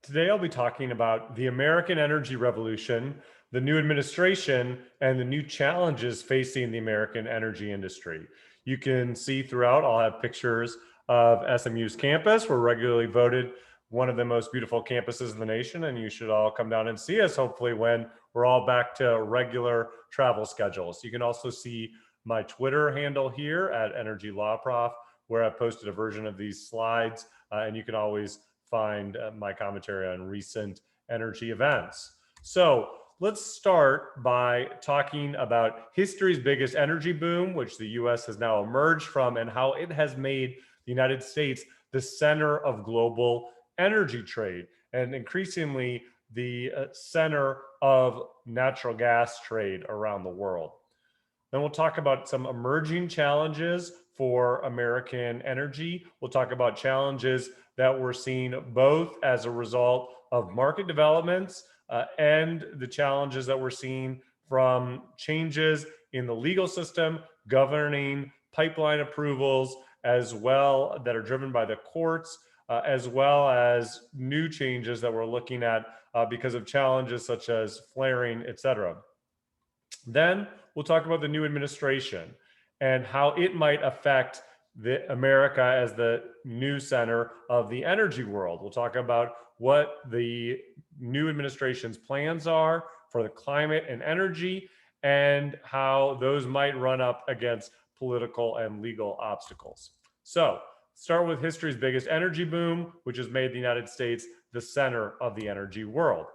Today, I'll be talking about the American energy revolution, the new administration, and the new challenges facing the American energy industry. You can see throughout, I'll have pictures of SMU's campus. We're regularly voted one of the most beautiful campuses in the nation, and you should all come down and see us, hopefully, when we're all back to regular travel schedules. You can also see my Twitter handle here at Energy Law Prof, where I've posted a version of these slides, and you can always find my commentary on recent energy events. So let's start by talking about history's biggest energy boom, which the US has now emerged from, and how it has made the United States the center of global energy trade, and increasingly the center of natural gas trade around the world. Then we'll talk about some emerging challenges for American energy. We'll talk about challenges that we're seeing both as a result of market developments and the challenges that we're seeing from changes in the legal system governing pipeline approvals, as well that are driven by the courts, as well as new changes that we're looking at because of challenges such as flaring, et cetera. Then we'll talk about the new administration and how it might affect America as the new center of the energy world. We'll talk about what the new administration's plans are for the climate and energy, and how those might run up against political and legal obstacles. So, start with history's biggest energy boom, which has made the United States the center of the energy world.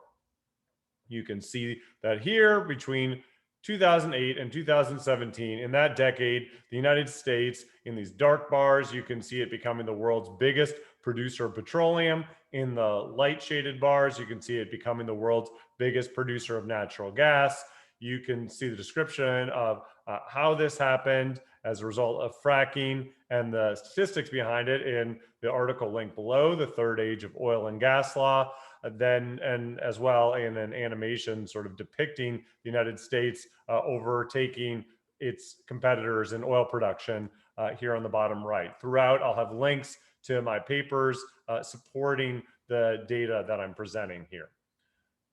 You can see that here between 2008 and 2017, in that decade, the United States, in these dark bars, you can see it becoming the world's biggest producer of petroleum. In the light shaded bars, you can see it becoming the world's biggest producer of natural gas. You can see the description of how this happened as a result of fracking and the statistics behind it in the article linked below, The Third Age of Oil and Gas Law. Then, and as well in an animation sort of depicting the United States overtaking its competitors in oil production here on the bottom right. Throughout, I'll have links to my papers supporting the data that I'm presenting here.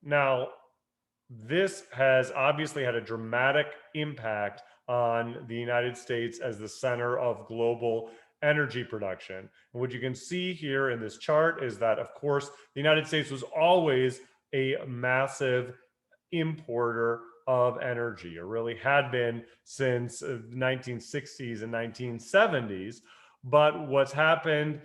Now, this has obviously had a dramatic impact on the United States as the center of global energy production. And what you can see here in this chart is that, of course, the United States was always a massive importer of energy, or really had been since the 1960s and 1970s. But what's happened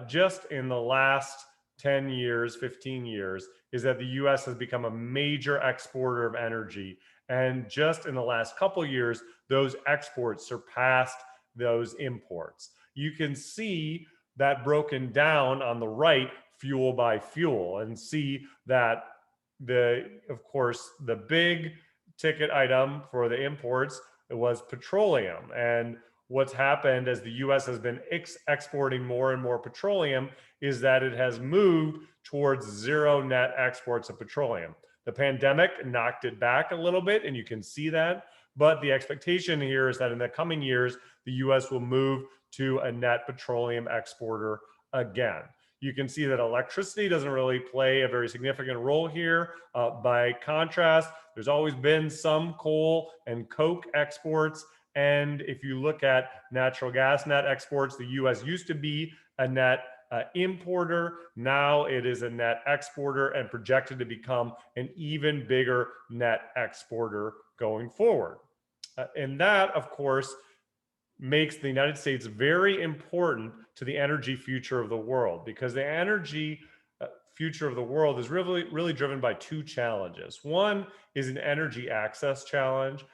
just in the last 10 years, 15 years, is that the US has become a major exporter of energy. And just in the last couple years, those exports surpassed those imports. You can see that broken down on the right, fuel by fuel, and see that of course, the big ticket item for the imports was petroleum. And what's happened as the US has been exporting more and more petroleum is that it has moved towards zero net exports of petroleum. The pandemic knocked it back a little bit, and you can see that. But the expectation here is that in the coming years, the US will move to a net petroleum exporter again. You can see that electricity doesn't really play a very significant role here. By contrast, there's always been some coal and coke exports. And if you look at natural gas net exports, the US used to be a net importer. Now it is a net exporter and projected to become an even bigger net exporter going forward. And that, of course, makes the United States very important to the energy future of the world, because the energy future of the world is really driven by two challenges. One is an energy access challenge.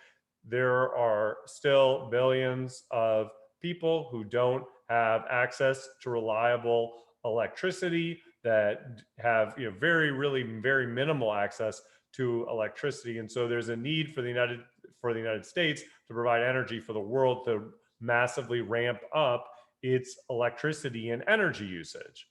There are still billions of people who don't have access to reliable electricity, that have very minimal access to electricity. And so there's a need for the United States to provide energy for the world to massively ramp up its electricity and energy usage.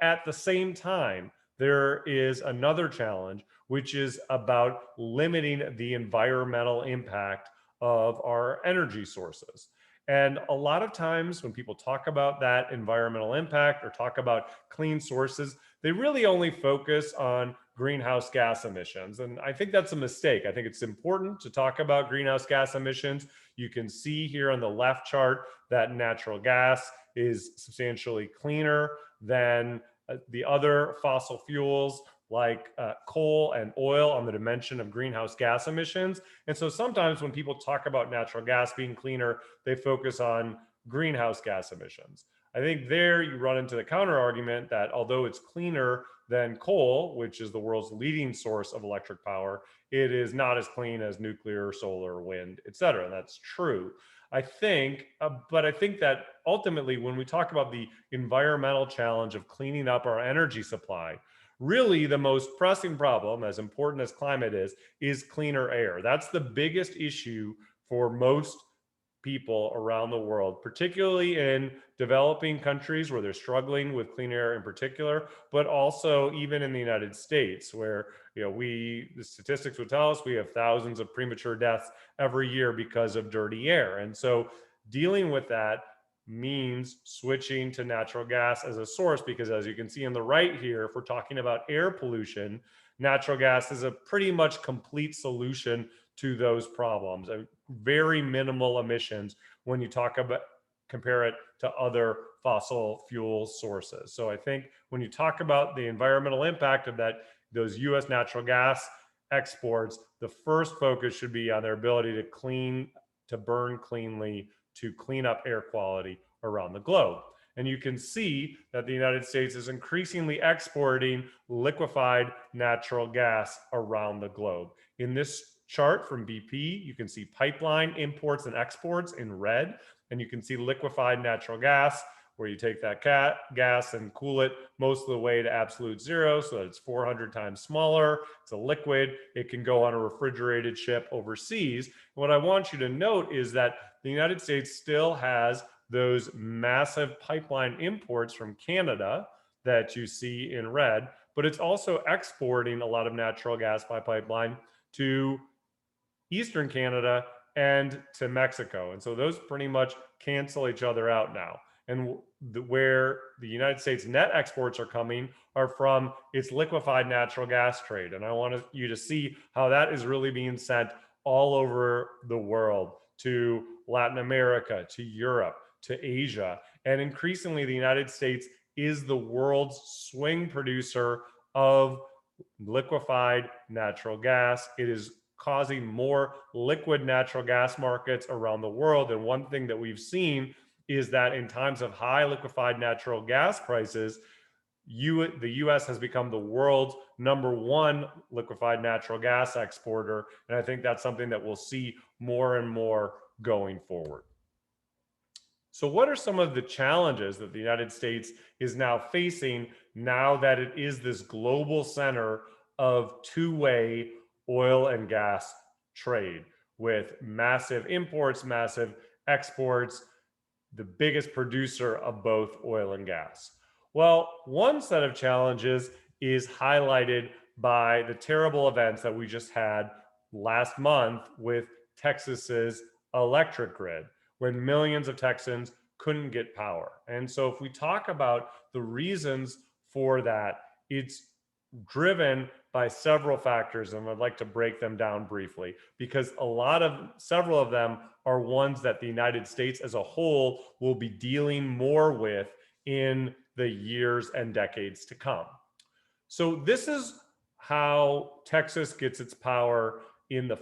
At the same time, there is another challenge, which is about limiting the environmental impact of our energy sources. And a lot of times when people talk about that environmental impact or talk about clean sources, they really only focus on greenhouse gas emissions. And I think that's a mistake. I think it's important to talk about greenhouse gas emissions. You can see here on the left chart that natural gas is substantially cleaner than the other fossil fuels like coal and oil on the dimension of greenhouse gas emissions. And so sometimes when people talk about natural gas being cleaner, they focus on greenhouse gas emissions. I think there you run into the counter argument that although it's cleaner than coal, which is the world's leading source of electric power, it is not as clean as nuclear, solar, wind, et cetera. And that's true. I think, but I think that ultimately when we talk about the environmental challenge of cleaning up our energy supply, really the most pressing problem, as important as climate is cleaner air. That's the biggest issue for most people around the world, particularly in developing countries where they're struggling with clean air in particular, but also even in the United States, where the statistics would tell us we have thousands of premature deaths every year because of dirty air. And so dealing with that means switching to natural gas as a source, because as you can see on the right here, if we're talking about air pollution, natural gas is a pretty much complete solution to those problems. Very minimal emissions when you talk about compare it to other fossil fuel sources. So I think when you talk about the environmental impact of those US natural gas exports, the first focus should be on their ability to burn cleanly, to clean up air quality around the globe. And you can see that the United States is increasingly exporting liquefied natural gas around the globe. In this chart from BP, you can see pipeline imports and exports in red, and you can see liquefied natural gas, where you take that gas and cool it most of the way to absolute zero, so that it's 400 times smaller. It's a liquid. It can go on a refrigerated ship overseas. What I want you to note is that the United States still has those massive pipeline imports from Canada that you see in red, but it's also exporting a lot of natural gas by pipeline to Eastern Canada and to Mexico. And so those pretty much cancel each other out now. And where the United States net exports are coming are from its liquefied natural gas trade. And I want you to see how that is really being sent all over the world, to Latin America, to Europe, to Asia. And increasingly, the United States is the world's swing producer of liquefied natural gas. It is causing more liquid natural gas markets around the world. And one thing that we've seen is that in times of high liquefied natural gas prices, the US has become the world's #1 liquefied natural gas exporter. And I think that's something that we'll see more and more going forward. So what are some of the challenges that the United States is now facing now that it is this global center of two-way oil and gas trade, with massive imports, massive exports, the biggest producer of both oil and gas? Well, one set of challenges is highlighted by the terrible events that we just had last month with Texas's electric grid, when millions of Texans couldn't get power. And so if we talk about the reasons for that, it's driven by several factors, and I'd like to break them down briefly, because several of them are ones that the United States as a whole will be dealing more with in the years and decades to come. So this is how Texas gets its power in the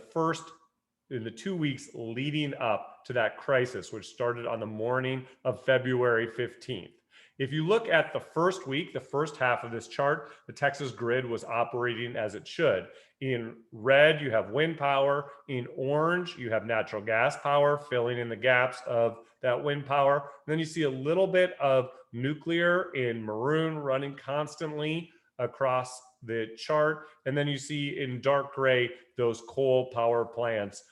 2 weeks leading up to that crisis, which started on the morning of February 15th. If you look at the first week, the first half of this chart, the Texas grid was operating as it should. In red, you have wind power. In orange, you have natural gas power filling in the gaps of that wind power. And then you see a little bit of nuclear in maroon running constantly across the chart. And then you see in dark gray those coal power plants,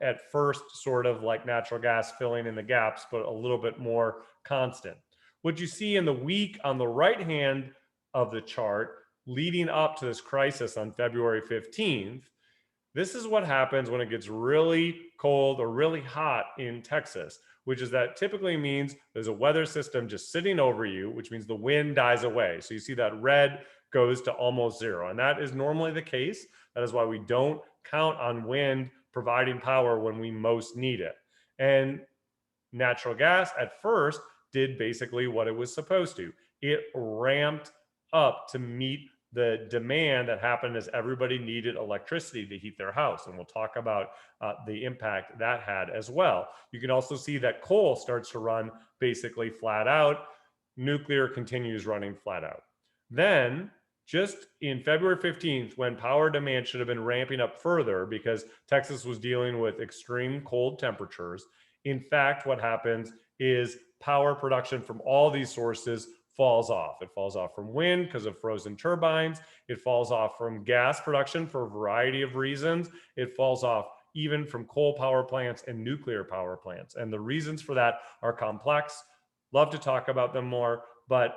at first sort of like natural gas filling in the gaps, but a little bit more constant. What you see in the week on the right hand of the chart leading up to this crisis on February 15th, this is what happens when it gets really cold or really hot in Texas. which is that typically means there's a weather system just sitting over you, which means the wind dies away. So you see that red goes to almost zero. And that is normally the case. That is why we don't count on wind providing power when we most need it. And natural gas at first did basically what it was supposed to. It ramped up to meet the demand that happened as everybody needed electricity to heat their house. And we'll talk about the impact that had as well. You can also see that coal starts to run basically flat out. Nuclear continues running flat out. Then just in February 15th, when power demand should have been ramping up further because Texas was dealing with extreme cold temperatures, in fact, what happens is power production from all these sources falls off. It falls off from wind because of frozen turbines. It falls off from gas production for a variety of reasons. It falls off even from coal power plants and nuclear power plants. And the reasons for that are complex. Love to talk about them more, but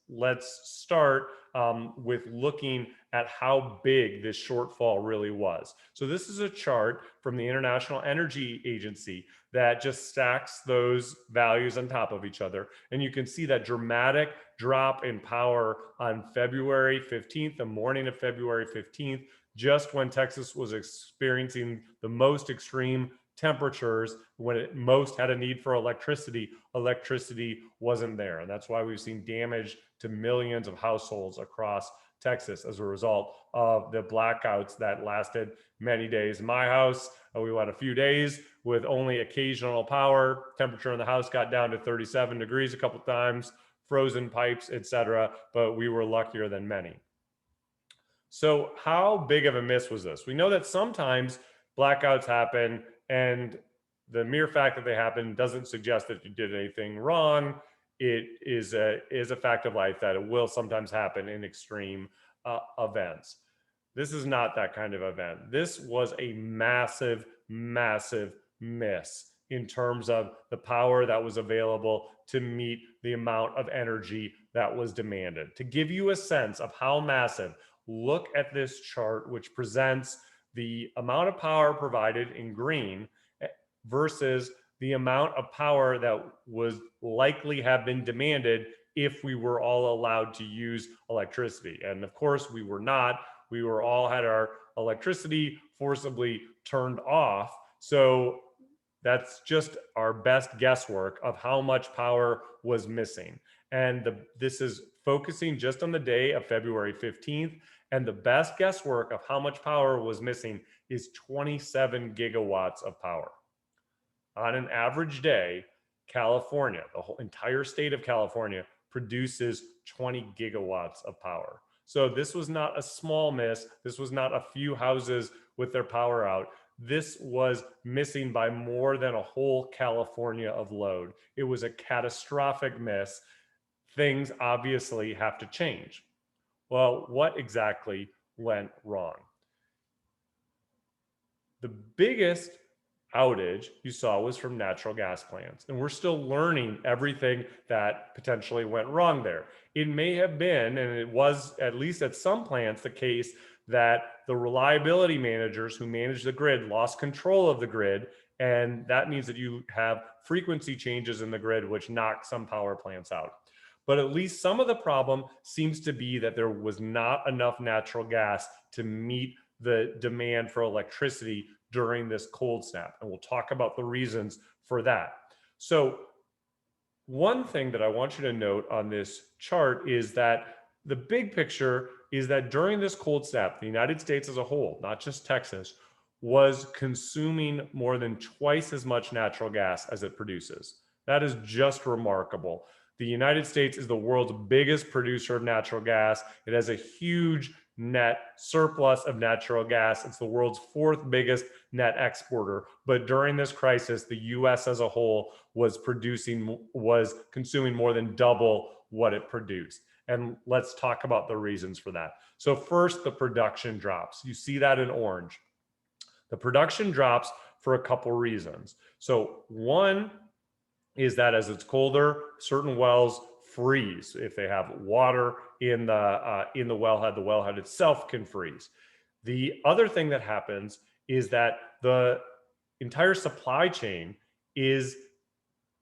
let's start with looking at how big this shortfall really was. So this is a chart from the International Energy Agency that just stacks those values on top of each other. And you can see that dramatic drop in power on February 15th, the morning of February 15th, just when Texas was experiencing the most extreme temperatures, when it most had a need for electricity wasn't there. And that's why we've seen damage to millions of households across Texas as a result of the blackouts that lasted many days. In my house, we went a few days with only occasional power. Temperature in the house got down to 37 degrees a couple times, frozen pipes, etc. But we were luckier than many. So how big of a miss was this? We know that sometimes blackouts happen, and the mere fact that they happen doesn't suggest that you did anything wrong. It is a fact of life that it will sometimes happen in extreme events. This is not that kind of event. This was a massive, massive miss in terms of the power that was available to meet the amount of energy that was demanded. To give you a sense of how massive, look at this chart, which presents the amount of power provided in green versus the amount of power that was likely have been demanded if we were all allowed to use electricity. And of course, we were not. We were all had our electricity forcibly turned off. So that's just our best guesswork of how much power was missing. And this is focusing just on the day of February 15th. And the best guesswork of how much power was missing is 27 gigawatts of power. On an average day, California, the whole entire state of California, produces 20 gigawatts of power. So this was not a small miss. This was not a few houses with their power out. This was missing by more than a whole California of load. It was a catastrophic miss. Things obviously have to change. Well, what exactly went wrong? The biggest outage you saw was from natural gas plants, and we're still learning everything that potentially went wrong there. It may have been, and it was at least at some plants, the case that the reliability managers who manage the grid lost control of the grid, and that means that you have frequency changes in the grid which knock some power plants out. But at least some of the problem seems to be that there was not enough natural gas to meet the demand for electricity during this cold snap. And we'll talk about the reasons for that. So one thing that I want you to note on this chart is that the big picture is that during this cold snap, the United States as a whole, not just Texas, was consuming more than twice as much natural gas as it produces. That is just remarkable. The United States is the world's biggest producer of natural gas. It has a huge net surplus of natural gas. It's the world's fourth biggest net exporter. But during this crisis, the US as a whole was consuming more than double what it produced. And let's talk about the reasons for that. So first, the production drops. You see that in orange. The production drops for a couple reasons. So one is that as it's colder, certain wells freeze. If they have water in the wellhead itself can freeze. The other thing that happens is that the entire supply chain is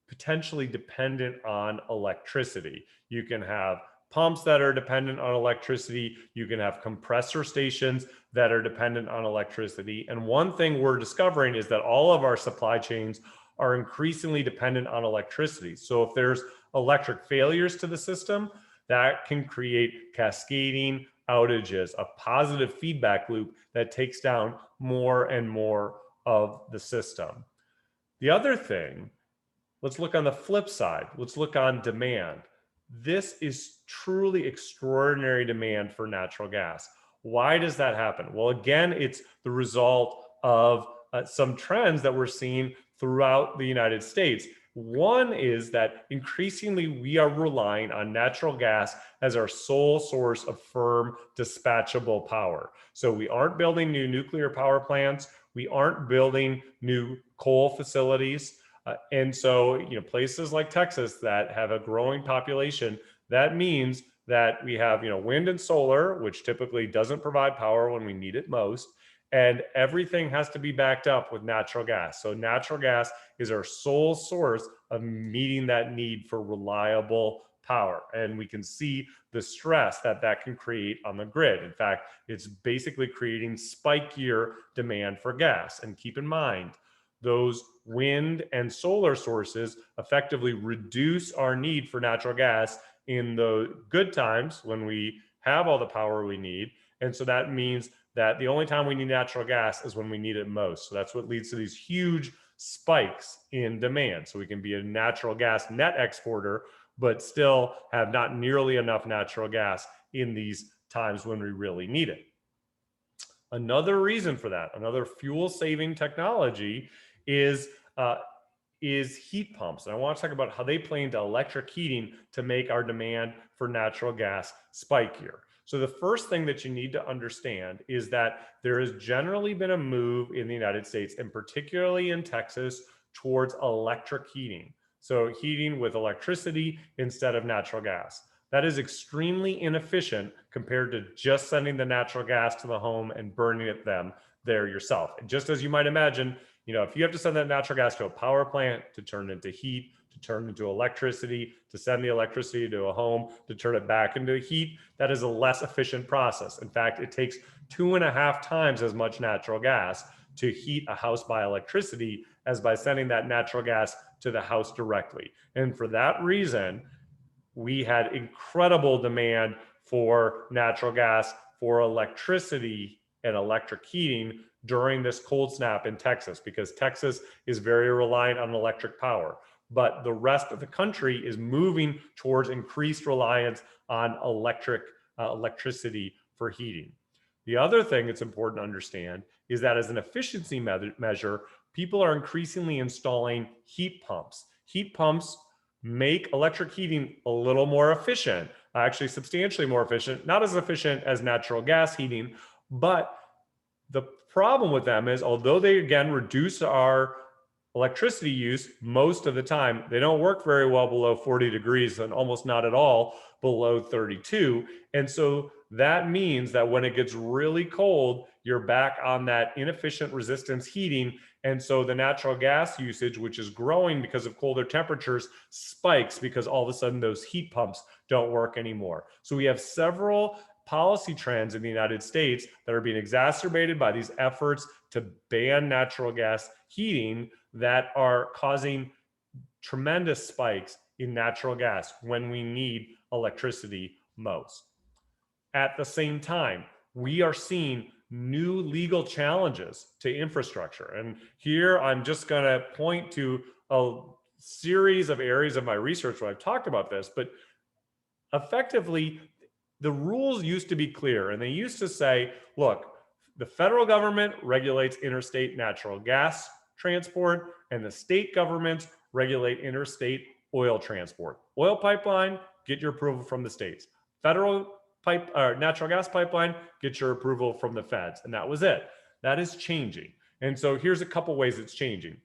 potentially dependent on electricity. You can have pumps that are dependent on electricity. You can have compressor stations that are dependent on electricity. And one thing we're discovering is that all of our supply chains are increasingly dependent on electricity. So if there's electric failures to the system, that can create cascading outages, a positive feedback loop that takes down more and more of the system. The other thing, let's look on the flip side. Let's look on demand. This is truly extraordinary demand for natural gas. Why does that happen? Well, again, it's the result of some trends that we're seeing throughout the United States. One is that increasingly we are relying on natural gas as our sole source of firm dispatchable power. So we aren't building new nuclear power plants. We aren't building new coal facilities. And so, places like Texas that have a growing population, that means that we have, wind and solar, which typically doesn't provide power when we need it most. And everything has to be backed up with natural gas. So natural gas is our sole source of meeting that need for reliable power. And we can see the stress that that can create on the grid. In fact, it's basically creating spikier demand for gas. And keep in mind, those wind and solar sources effectively reduce our need for natural gas in the good times when we have all the power we need. And so that means that the only time we need natural gas is when we need it most. So that's what leads to these huge spikes in demand. So we can be a natural gas net exporter, but still have not nearly enough natural gas in these times when we really need it. Another reason for that, another fuel saving technology is heat pumps. And I want to talk about how they play into electric heating to make our demand for natural gas spikier. So the first thing that you need to understand is that there has generally been a move in the United States, and particularly in Texas, towards electric heating. So heating with electricity instead of natural gas. That is extremely inefficient compared to just sending the natural gas to the home and burning it there yourself. And just as you might imagine, if you have to send that natural gas to a power plant to turn into heat, to turn into electricity, to send the electricity to a home, to turn it back into heat, that is a less efficient process. In fact, it takes 2.5 times as much natural gas to heat a house by electricity as by sending that natural gas to the house directly. And for that reason, we had incredible demand for natural gas, for electricity and electric heating during this cold snap in Texas, because Texas is very reliant on electric power. But the rest of the country is moving towards increased reliance on electricity for heating. The other thing that's important to understand is that as an efficiency measure, people are increasingly installing heat pumps. Heat pumps make electric heating a little more efficient, actually substantially more efficient, not as efficient as natural gas heating. But the problem with them is, although they again reduce our electricity use most of the time, they don't work very well below 40 degrees and almost not at all below 32. And so that means that when it gets really cold, you're back on that inefficient resistance heating. And so the natural gas usage, which is growing because of colder temperatures, spikes because all of a sudden those heat pumps don't work anymore. So we have several policy trends in the United States that are being exacerbated by these efforts to ban natural gas heating that are causing tremendous spikes in natural gas when we need electricity most. At the same time, we are seeing new legal challenges to infrastructure. And here I'm just going to point to a series of areas of my research where I've talked about this, but effectively, the rules used to be clear, and they used to say, look, the federal government regulates interstate natural gas transport, and the state governments regulate interstate oil transport. Oil pipeline, get your approval from the states. Federal natural gas pipeline, get your approval from the feds. And that was it. That is changing. And so here's a couple ways it's changing.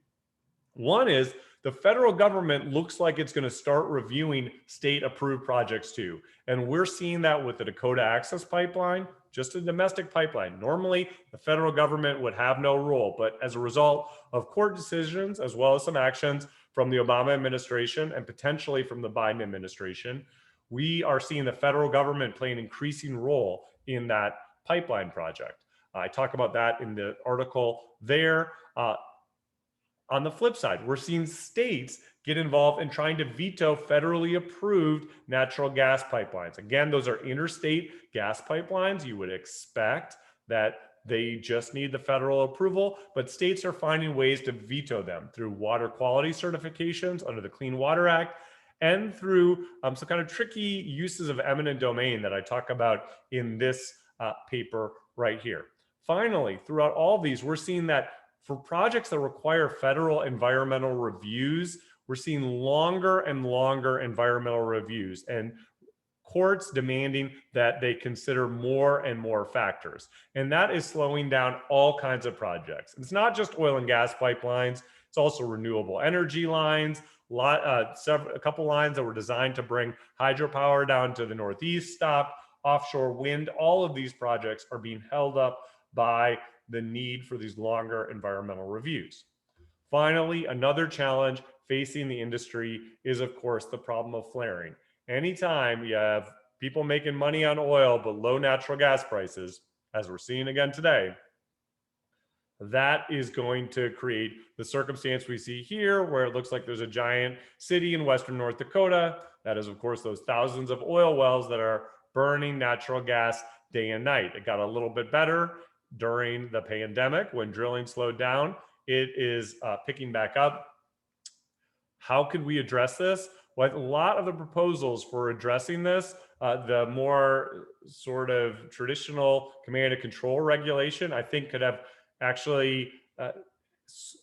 One is the federal government looks like it's going to start reviewing state approved projects too. And we're seeing that with the Dakota Access Pipeline, just a domestic pipeline. Normally, the federal government would have no role, but as a result of court decisions, as well as some actions from the Obama administration and potentially from the Biden administration, we are seeing the federal government play an increasing role in that pipeline project. I talk about that in the article there. On the flip side, we're seeing states get involved in trying to veto federally approved natural gas pipelines. Again, those are interstate gas pipelines. You would expect that they just need the federal approval, but states are finding ways to veto them through water quality certifications under the Clean Water Act and through some kind of tricky uses of eminent domain that I talk about in this paper right here. Finally, throughout all of these, we're seeing that for projects that require federal environmental reviews, we're seeing longer and longer environmental reviews and courts demanding that they consider more and more factors. And that is slowing down all kinds of projects. It's not just oil and gas pipelines, it's also renewable energy lines, a couple lines that were designed to bring hydropower down to the Northeast stopped, offshore wind. All of these projects are being held up by the need for these longer environmental reviews. Finally, another challenge facing the industry is, of course, the problem of flaring. Anytime you have people making money on oil but low natural gas prices, as we're seeing again today, that is going to create the circumstance we see here, where it looks like there's a giant city in western North Dakota. That is, of course, those thousands of oil wells that are burning natural gas day and night. It got a little bit better during the pandemic when drilling slowed down. It is picking back up. How could we address this? Well, a lot of the proposals for addressing this, the more sort of traditional command and control regulation, I think could have actually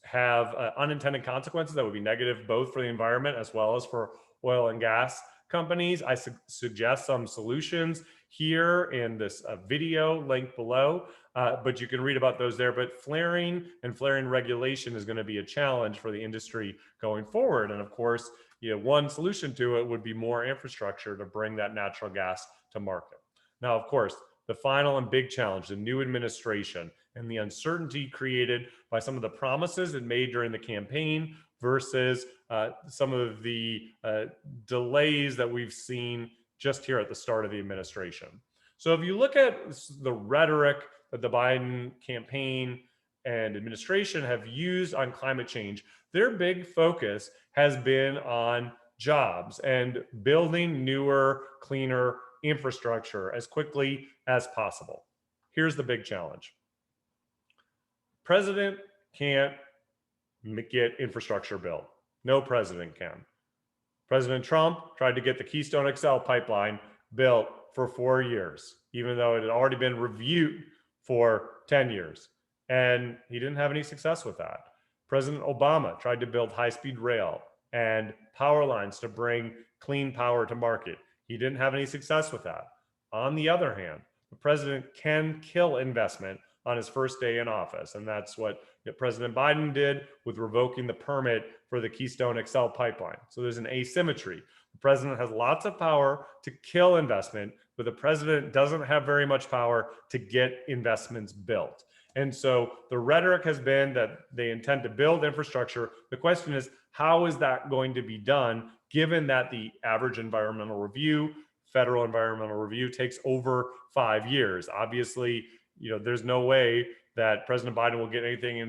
have unintended consequences that would be negative both for the environment as well as for oil and gas companies. I suggest some solutions here in this video linked below, but you can read about those there. But flaring and flaring regulation is going to be a challenge for the industry going forward. And of course, one solution to it would be more infrastructure to bring that natural gas to market. Now, of course, the final and big challenge, the new administration and the uncertainty created by some of the promises it made during the campaign versus some of the delays that we've seen just here at the start of the administration. So if you look at the rhetoric that the Biden campaign and administration have used on climate change, their big focus has been on jobs and building newer, cleaner infrastructure as quickly as possible. Here's the big challenge. President can't get infrastructure built. No president can. President Trump tried to get the Keystone XL pipeline built for 4 years, even though it had already been reviewed for 10 years. And he didn't have any success with that. President Obama tried to build high-speed rail and power lines to bring clean power to market. He didn't have any success with that. On the other hand, the president can kill investment on his first day in office. And that's what President Biden did with revoking the permit for the Keystone XL pipeline. So there's an asymmetry. The president has lots of power to kill investment, but the president doesn't have very much power to get investments built. And so the rhetoric has been that they intend to build infrastructure. The question is, how is that going to be done, given that the average environmental review, federal environmental review, takes over 5 years? Obviously, there's no way that President Biden will get anything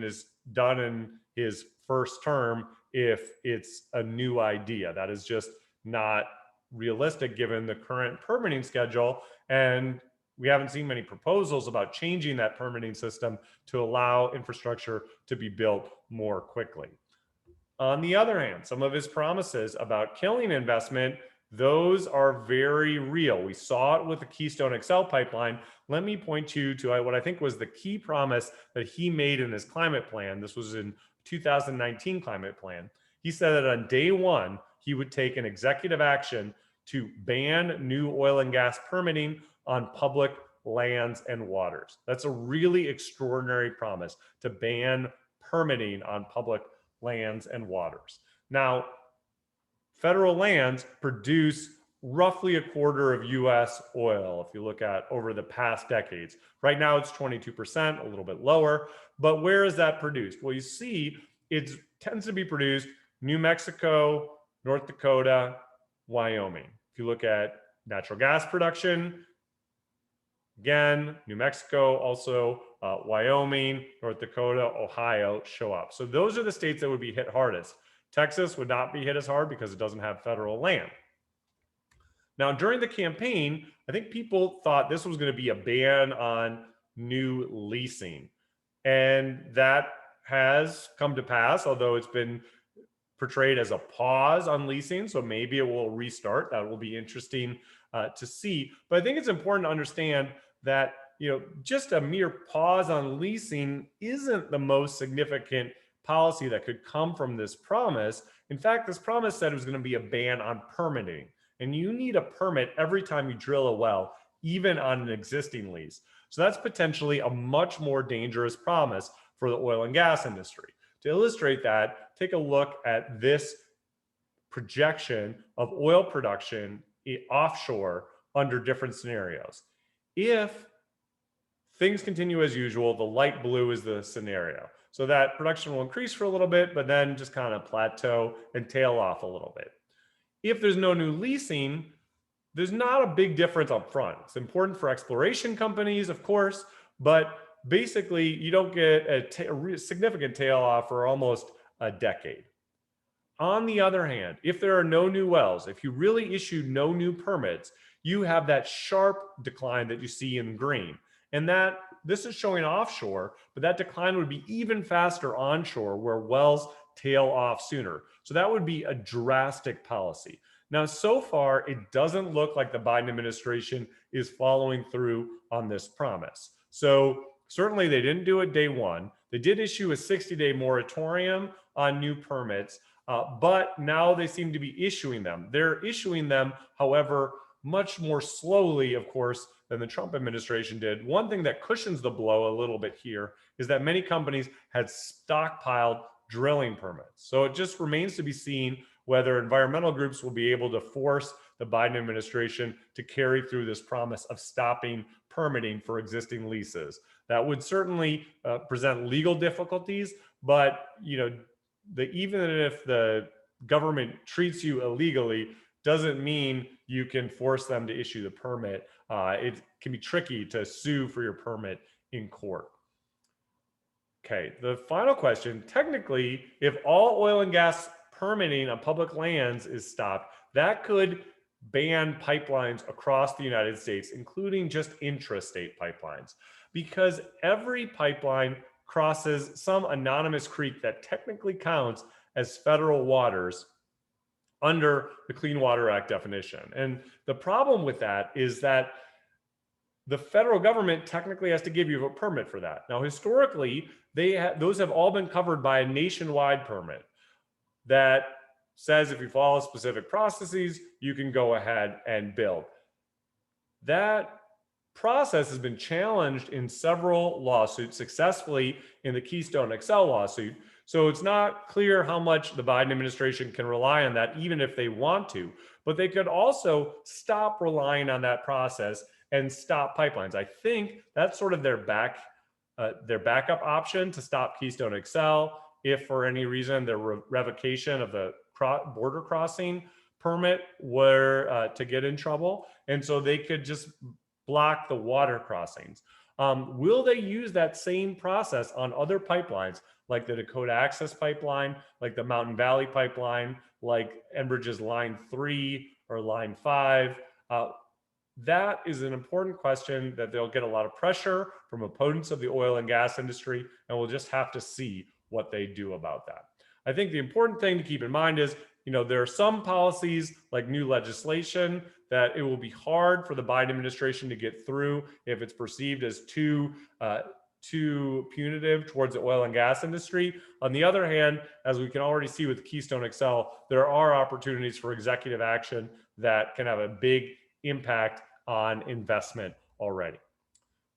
done in his first term if it's a new idea. That is just not realistic given the current permitting schedule. And we haven't seen many proposals about changing that permitting system to allow infrastructure to be built more quickly. On the other hand, some of his promises about killing investment, those are very real. We saw it with the Keystone XL pipeline. Let me point you to what I think was the key promise that he made in his climate plan. This was in 2019 climate plan. He said that on day one, he would take an executive action to ban new oil and gas permitting on public lands and waters. That's a really extraordinary promise, to ban permitting on public lands and waters. Now, federal lands produce roughly a quarter of US oil if you look at over the past decades. Right now it's 22%, a little bit lower, but where is that produced? Well, you see it tends to be produced New Mexico, North Dakota, Wyoming. If you look at natural gas production, again, New Mexico, also Wyoming, North Dakota, Ohio show up. So those are the states that would be hit hardest. Texas would not be hit as hard because it doesn't have federal land. Now, during the campaign, I think people thought this was going to be a ban on new leasing. And that has come to pass, although it's been portrayed as a pause on leasing. So maybe it will restart. That will be interesting to see. But I think it's important to understand that just a mere pause on leasing isn't the most significant policy that could come from this promise. In fact, this promise said it was going to be a ban on permitting. And you need a permit every time you drill a well, even on an existing lease. So that's potentially a much more dangerous promise for the oil and gas industry. To illustrate that, take a look at this projection of oil production offshore under different scenarios. If things continue as usual, the light blue is the scenario. So that production will increase for a little bit, but then just kind of plateau and tail off a little bit. If there's no new leasing, there's not a big difference up front. It's important for exploration companies, of course, but basically you don't get a significant tail off for almost a decade. On the other hand, if there are no new wells, if you really issue no new permits, you have that sharp decline that you see in green. And this is showing offshore, but that decline would be even faster onshore where wells tail off sooner. So that would be a drastic policy. Now, so far, it doesn't look like the Biden administration is following through on this promise. So certainly they didn't do it day one. They did issue a 60-day moratorium on new permits, but now they seem to be issuing them. They're issuing them, however, much more slowly, of course, than the Trump administration did. One thing that cushions the blow a little bit here is that many companies had stockpiled drilling permits. So it just remains to be seen whether environmental groups will be able to force the Biden administration to carry through this promise of stopping permitting for existing leases. That would certainly present legal difficulties, but even if the government treats you illegally, doesn't mean you can force them to issue the permit. It can be tricky to sue for your permit in court. Okay, the final question, technically, if all oil and gas permitting on public lands is stopped, that could ban pipelines across the United States, including just intrastate pipelines, because every pipeline crosses some anonymous creek that technically counts as federal waters under the Clean Water Act definition. And the problem with that is that the federal government technically has to give you a permit for that. Now, historically, those have all been covered by a nationwide permit that says if you follow specific processes, you can go ahead and build. That process has been challenged in several lawsuits, successfully in the Keystone XL lawsuit. So it's not clear how much the Biden administration can rely on that, even if they want to. But they could also stop relying on that process and stop pipelines. I think that's sort of their backup option to stop Keystone XL if for any reason their revocation of the border crossing permit were to get in trouble. And so they could just block the water crossings. Will they use that same process on other pipelines like the Dakota Access Pipeline, like the Mountain Valley Pipeline, like Enbridge's Line 3 or Line 5? That is an important question that they'll get a lot of pressure from opponents of the oil and gas industry, and we'll just have to see what they do about that. I think the important thing to keep in mind is, there are some policies like new legislation that it will be hard for the Biden administration to get through if it's perceived as too punitive towards the oil and gas industry. On the other hand, as we can already see with Keystone XL, there are opportunities for executive action that can have a big impact on investment already.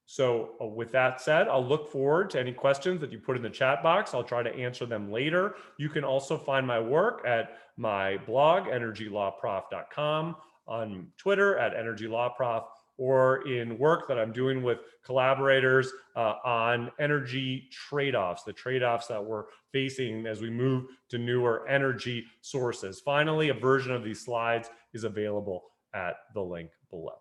So with that said, I'll look forward to any questions that you put in the chat box. I'll try to answer them later. You can also find my work at my blog, energylawprof.com, on Twitter at energylawprof, or in work that I'm doing with collaborators on energy trade-offs, the trade-offs that we're facing as we move to newer energy sources. Finally, a version of these slides is available at the link below.